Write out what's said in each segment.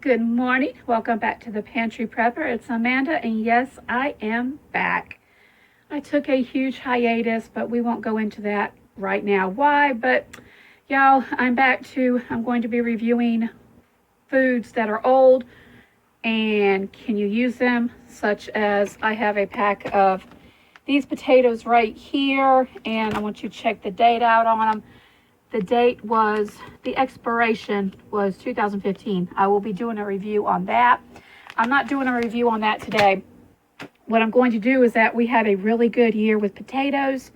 Good morning. Welcome back to the Pantry Prepper. It's Amanda, and yes, I am back. I took a huge hiatus, but we won't go into that right now. Why? But y'all, I'm going to be reviewing foods that are old and can you use them, such as I have a pack of these potatoes right here, and I want you to check the date out on them. The expiration was 2015. I will be doing a review on that. I'm not doing a review on that today. What I'm going to do is that we had a really good year with potatoes.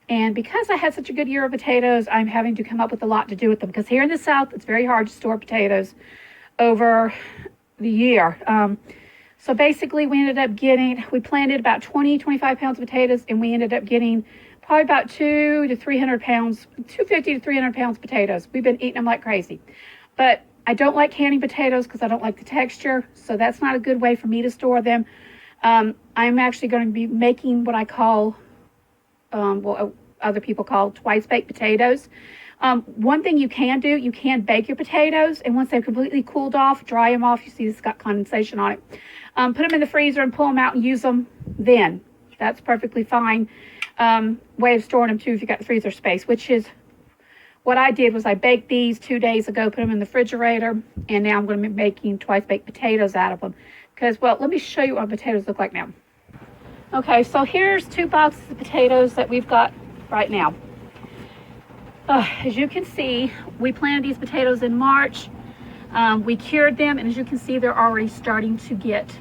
And because I had such a good year of potatoes, I'm having to come up with a lot to do with them. Because here in the South, it's very hard to store potatoes over the year. So basically, we planted about 25 pounds of potatoes, and we ended up getting probably about 2 to 300 pounds, 250 to 300 pounds of potatoes. We've been eating them like crazy. But I don't like canning potatoes because I don't like the texture. So that's not a good way for me to store them. I'm actually going to be making what I call, other people call twice baked potatoes. One thing you can do, you can bake your potatoes, and once they've completely cooled off, dry them off. You see it's got condensation on it. Put them in the freezer and pull them out and use them then. That's perfectly fine. Way of storing them too if you got the freezer space, which is what I did. Was I baked these 2 days ago, put them in the refrigerator, and now I'm going to be making twice baked potatoes out of them. Because, well, let me show you what potatoes look like now. Okay, so here's 2 boxes of potatoes that we've got right now. As you can see, we planted these potatoes in March. We cured them, and as you can see, they're already starting to get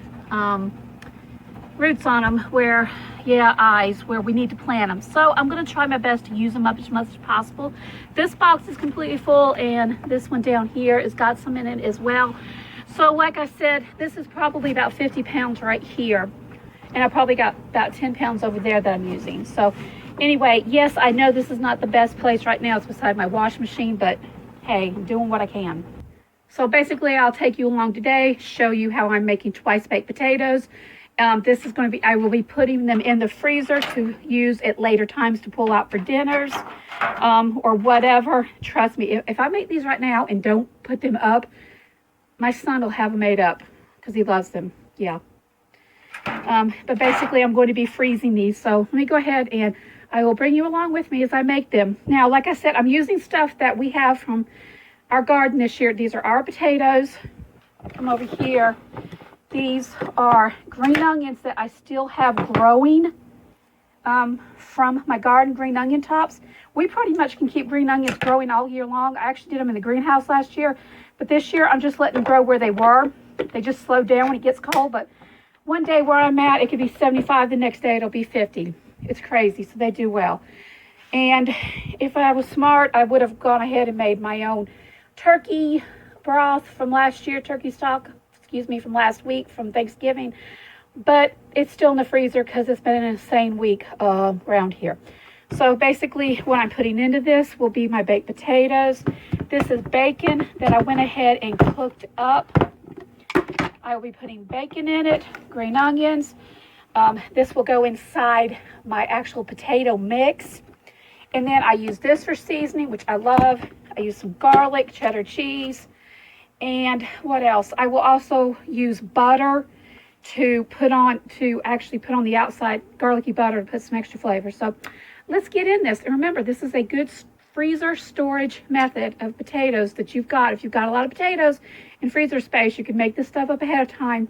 roots on them where we need to plant them. So I'm going to try my best to use them up as much as possible. This box is completely full, and this one down here has got some in it as well. So like I said, this is probably about 50 pounds right here, and I probably got about 10 pounds over there that I'm using. So anyway, yes, I know this is not the best place right now. It's beside my washing machine, but hey, I'm doing what I can. So basically, I'll take you along today, show you how I'm making twice baked potatoes. I will be putting them in the freezer to use at later times to pull out for dinners or whatever. Trust me, if I make these right now and don't put them up, my son will have them made up because he loves them. Yeah. But basically, I'm going to be freezing these. So let me go ahead and I will bring you along with me as I make them. Now, like I said, I'm using stuff that we have from our garden this year. These are our potatoes. Come over here. These are green onions that I still have growing from my garden, green onion tops. We pretty much can keep green onions growing all year long. I actually did them in the greenhouse last year, but this year I'm just letting them grow where they were. They just slow down when it gets cold, but one day where I'm at, it could be 75. The next day it'll be 50. It's crazy, so they do well. And if I was smart, I would have gone ahead and made my own turkey broth from last year, turkey stock, from last week, from Thanksgiving. But it's still in the freezer because it's been an insane week around here. So basically what I'm putting into this will be my baked potatoes. This is bacon that I went ahead and cooked up. I will be putting bacon in it, green onions. This will go inside my actual potato mix. And then I use this for seasoning, which I love. I use some garlic, cheddar cheese, and what else? I will also use butter to actually put on the outside, garlicky butter, to put some extra flavor. So let's get in this. And remember, this is a good freezer storage method of potatoes that you've got. If you've got a lot of potatoes in freezer space, you can make this stuff up ahead of time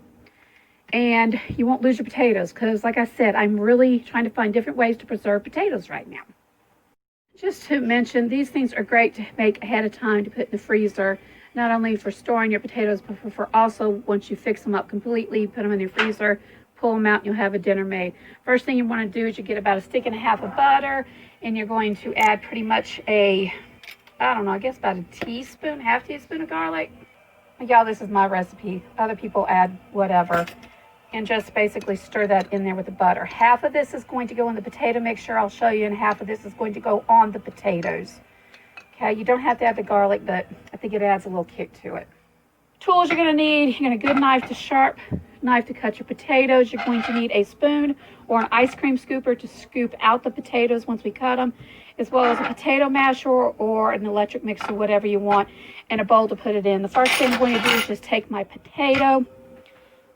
and you won't lose your potatoes. Because like I said, I'm really trying to find different ways to preserve potatoes right now. Just to mention, these things are great to make ahead of time to put in the freezer, not only for storing your potatoes, but for also once you fix them up completely, put them in your freezer, pull them out, and you'll have a dinner made. First thing you want to do is you get about 1.5 sticks of butter, and you're going to add pretty much I guess about a teaspoon, half teaspoon of garlic. Y'all, this is my recipe. Other people add whatever. And just basically stir that in there with the butter. Half of this is going to go in the potato mixture, I'll show you, and half of this is going to go on the potatoes. Okay, you don't have to add the garlic, but I think it adds a little kick to it. Tools you're going to need: you're going to a good knife knife to cut your potatoes. You're going to need a spoon or an ice cream scooper to scoop out the potatoes once we cut them, as well as a potato masher or an electric mixer, whatever you want, and a bowl to put it in. The first thing I'm going to do is just take my potato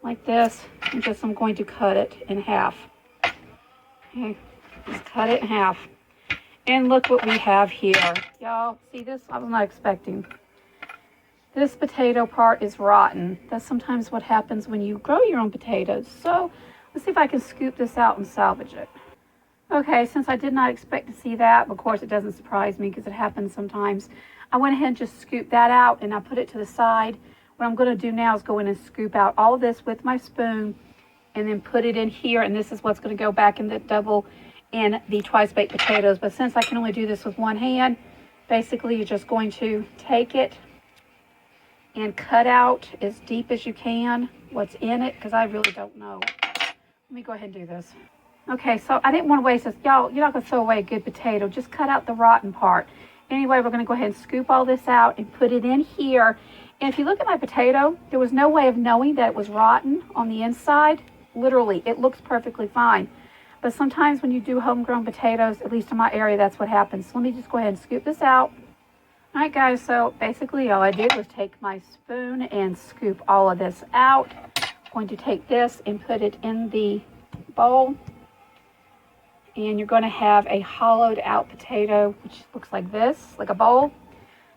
like this, and I'm going to cut it in half. Okay, just cut it in half. And look what we have here. Y'all, see this? I was not expecting. This potato part is rotten. That's sometimes what happens when you grow your own potatoes. So let's see if I can scoop this out and salvage it. Okay, since I did not expect to see that, of course it doesn't surprise me because it happens sometimes, I went ahead and just scooped that out and I put it to the side. What I'm going to do now is go in and scoop out all this with my spoon and then put it in here, and this is what's going to go back in the double in the twice baked potatoes. But since I can only do this with one hand, basically you're just going to take it and cut out as deep as you can what's in it, because I really don't know. Let me go ahead and do this. Okay, so I didn't want to waste this. Y'all, you're not going to throw away a good potato. Just cut out the rotten part. Anyway, we're going to go ahead and scoop all this out and put it in here. And if you look at my potato, there was no way of knowing that it was rotten on the inside. Literally, it looks perfectly fine. But sometimes when you do homegrown potatoes, at least in my area, that's what happens. So let me just go ahead and scoop this out. All right, guys, so basically all I did was take my spoon and scoop all of this out. I'm going to take this and put it in the bowl. And you're going to have a hollowed out potato, which looks like this, like a bowl.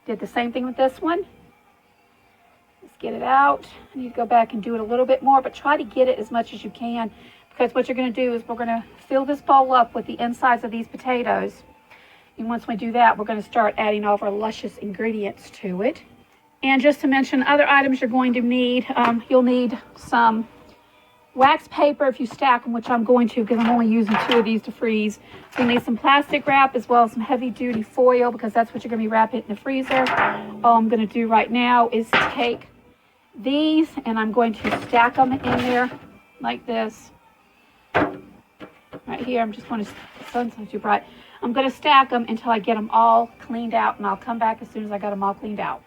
Did the same thing with this one. Let's get it out. I need to go back and do it a little bit more, but try to get it as much as you can, because what you're going to do is we're going to fill this bowl up with the insides of these potatoes. And once we do that, we're going to start adding all of our luscious ingredients to it. And just to mention other items you're going to need, you'll need some wax paper if you stack them, which I'm going to because I'm only using 2 of these to freeze. You'll need some plastic wrap as well as some heavy duty foil, because that's what you're going to be wrapping in the freezer. All I'm going to do right now is take these and I'm going to stack them in there like this. Right here, I'm just going to, the sun's not too bright. I'm going to stack them until I get them all cleaned out, and I'll come back as soon as I got them all cleaned out.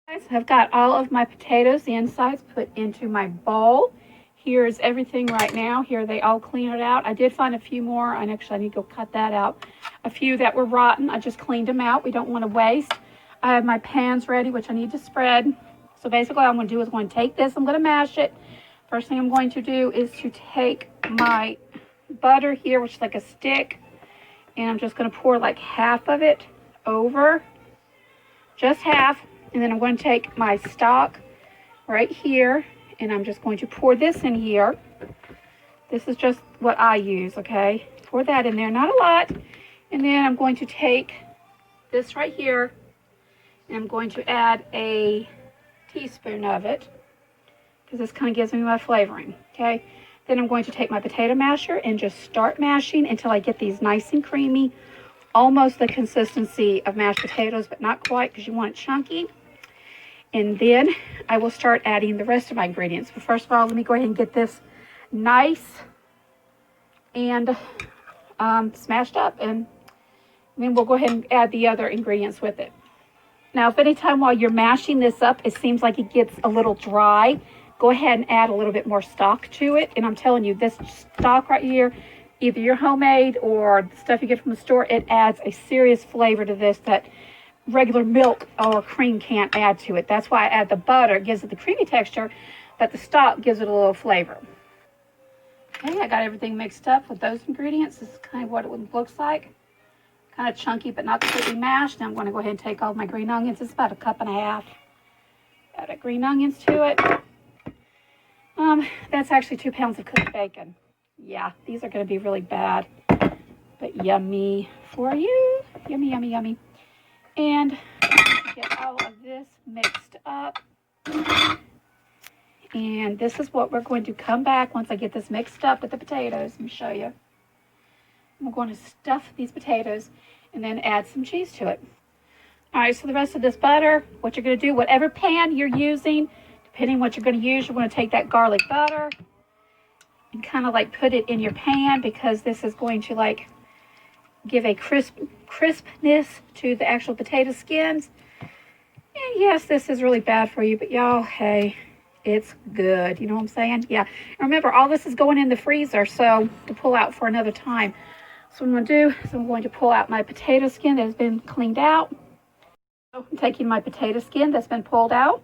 Guys, I've got all of my potatoes, the insides, put into my bowl. Here's everything right now. Here they all cleaned out. I did find a few more, and actually I need to go cut that out. A few that were rotten, I just cleaned them out. We don't want to waste. I have my pans ready, which I need to spread. So basically what I'm going to do is I'm going to take this, I'm going to mash it. First thing I'm going to do is to take my butter here, which is like a stick, and I'm just going to pour like half of it over, just half, and then I'm going to take my stock right here, and I'm just going to pour this in here. This is just what I use, okay? Pour that in there, not a lot, and then I'm going to take this right here, and I'm going to add a teaspoon of it, because this kind of gives me my flavoring, okay? Then I'm going to take my potato masher and just start mashing until I get these nice and creamy, almost the consistency of mashed potatoes, but not quite, because you want it chunky. And then I will start adding the rest of my ingredients. But first of all, let me go ahead and get this nice and smashed up, and then we'll go ahead and add the other ingredients with it. Now, if anytime while you're mashing this up, it seems like it gets a little dry, go ahead and add a little bit more stock to it. And I'm telling you, this stock right here, either your homemade or the stuff you get from the store, it adds a serious flavor to this that regular milk or cream can't add to it. That's why I add the butter. It gives it the creamy texture, but the stock gives it a little flavor. Okay, I got everything mixed up with those ingredients. This is kind of what it looks like. Kind of chunky, but not completely mashed. Now I'm going to go ahead and take all my green onions. It's about 1.5 cups. Add green onions to it. That's actually 2 pounds of cooked bacon. Yeah, these are going to be really bad, but yummy for you. Yummy, yummy, yummy. And get all of this mixed up. And this is what we're going to come back once I get this mixed up with the potatoes. Let me show you. I'm going to stuff these potatoes and then add some cheese to it. All right, so the rest of this butter, what you're going to do, whatever pan you're using, depending what you're going to use, you're going to take that garlic butter and kind of like put it in your pan, because this is going to like give a crispness to the actual potato skins. And yes, this is really bad for you, but y'all, hey, It's good. You know what I'm saying? Yeah. And remember, all this is going in the freezer, so to pull out for another time. So what I'm going to do is I'm going to pull out my potato skin that has been cleaned out. So I'm taking my potato skin that's been pulled out.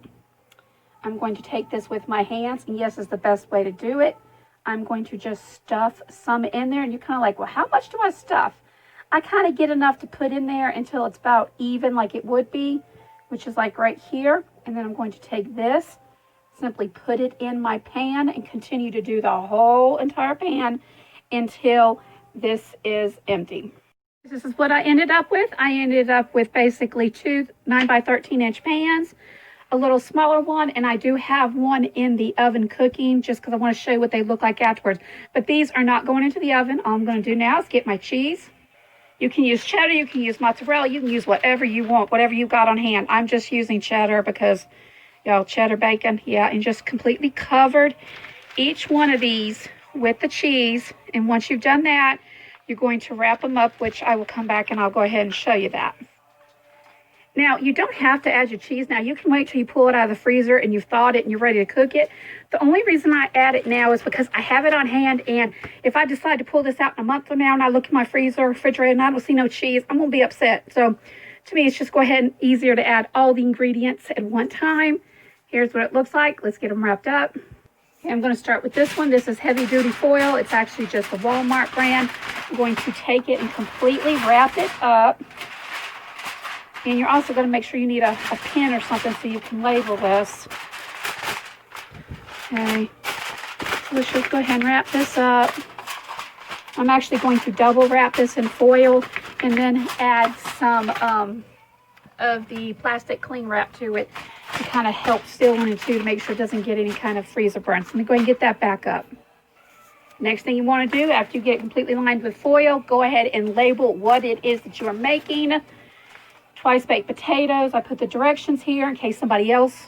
I'm going to take this with my hands, and yes, is the best way to do it. I'm going to just stuff some in there, and you're kind of like, well, how much do I stuff? I kind of get enough to put in there until it's about even like it would be, which is like right here. And then I'm going to take this, simply put it in my pan, and continue to do the whole entire pan until this is empty. This is what I ended up with. I ended up with basically two 9 by 13 inch pans, a little smaller one, and I do have one in the oven cooking just because I want to show you what they look like afterwards. But these are not going into the oven. All I'm going to do now is get my cheese. You can use cheddar, you can use mozzarella, you can use whatever you want, whatever you've got on hand. I'm just using cheddar because, y'all, cheddar bacon, yeah, and just completely covered each one of these with the cheese. And once you've done that, you're going to wrap them up, which I will come back and I'll go ahead and show you that. Now, you don't have to add your cheese now. You can wait till you pull it out of the freezer and you've thawed it and you're ready to cook it. The only reason I add it now is because I have it on hand, and if I decide to pull this out in a month from now and I look in my freezer, refrigerator, and I don't see no cheese, I'm going to be upset. So, to me, it's just go ahead and easier to add all the ingredients at one time. Here's what it looks like. Let's get them wrapped up. Okay, I'm going to start with this one. This is heavy duty foil. It's actually just a Walmart brand. I'm going to take it and completely wrap it up. And you're also going to make sure you need a pen or something so you can label this. Okay, so let's just go ahead and wrap this up. I'm actually going to double wrap this in foil and then add some of the plastic cling wrap to it to kind of help seal one and two to make sure it doesn't get any kind of freezer burn. So let me go ahead and get that back up. Next thing you want to do after you get completely lined with foil, go ahead and label what it is that you are making. Twice baked potatoes. I put the directions here in case somebody else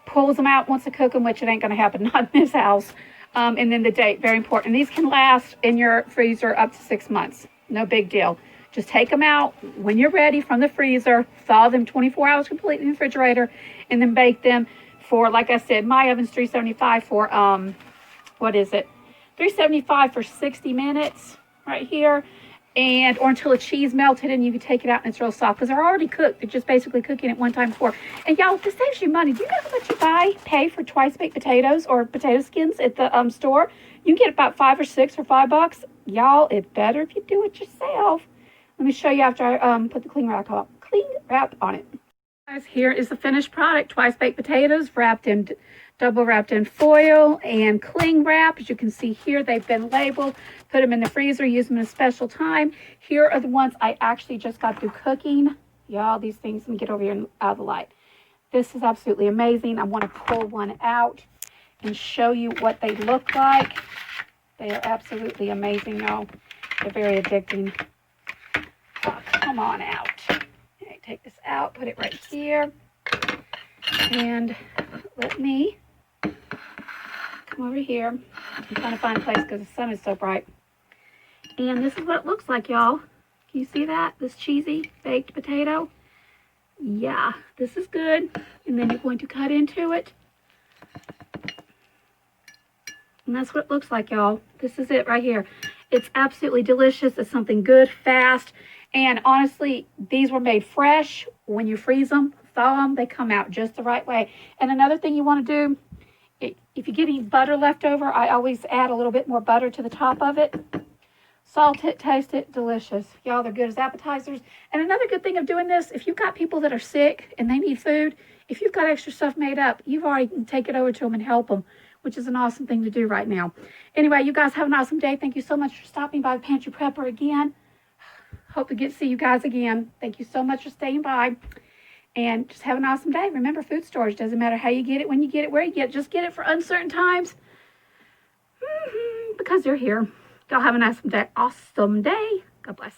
pulls them out, wants to cook them, which it ain't going to happen, not in this house. And then the date, very important. These can last in your freezer up to 6 months. No big deal. Just take them out when you're ready from the freezer, thaw them 24 hours completely in the refrigerator, and then bake them for, like I said, my oven's 375 for, what is it? 375 for 60 minutes right here. And or until the cheese melted and you can take it out and it's real soft because they're already cooked. They're just basically cooking it one time before. And y'all, this saves you money. Do you know how much you pay for twice baked potatoes or potato skins at the store? You can get about 5 or 6 or $5. Y'all, it's better if you do it yourself. Let me show you after I put the cling wrap on it. Guys, here is the finished product. Twice baked potatoes double wrapped in foil and cling wrap. As you can see here, they've been labeled. Put them in the freezer, use them in a special time. Here are the ones I actually just got through cooking. Y'all, these things, let me get over here and out of the light. This is absolutely amazing. I want to pull one out and show you what they look like. They are absolutely amazing, y'all. They're very addicting. Oh, come on out. Okay, take this out, put it right here. And let me come over here. I'm trying to find a place because the sun is so bright. And this is what it looks like, y'all. Can you see that? This cheesy baked potato. Yeah, this is good. And then you're going to cut into it. And that's what it looks like, y'all. This is it right here. It's absolutely delicious. It's something good, fast. And honestly, these were made fresh. When you freeze them, thaw them, they come out just the right way. And another thing you want to do, if you get any butter left over, I always add a little bit more butter to the top of it. Salt it, taste it, delicious. Y'all, they're good as appetizers. And another good thing of doing this, if you've got people that are sick and they need food, if you've got extra stuff made up, you've already can take it over to them and help them, which is an awesome thing to do right now. Anyway, you guys have an awesome day. Thank you so much for stopping by the Pantry Prepper again. Hope to get to see you guys again. Thank you so much for staying by. And just have an awesome day. Remember, food storage doesn't matter how you get it, when you get it, where you get it. Just get it for uncertain times. Because they're here. Y'all have an awesome day. God bless.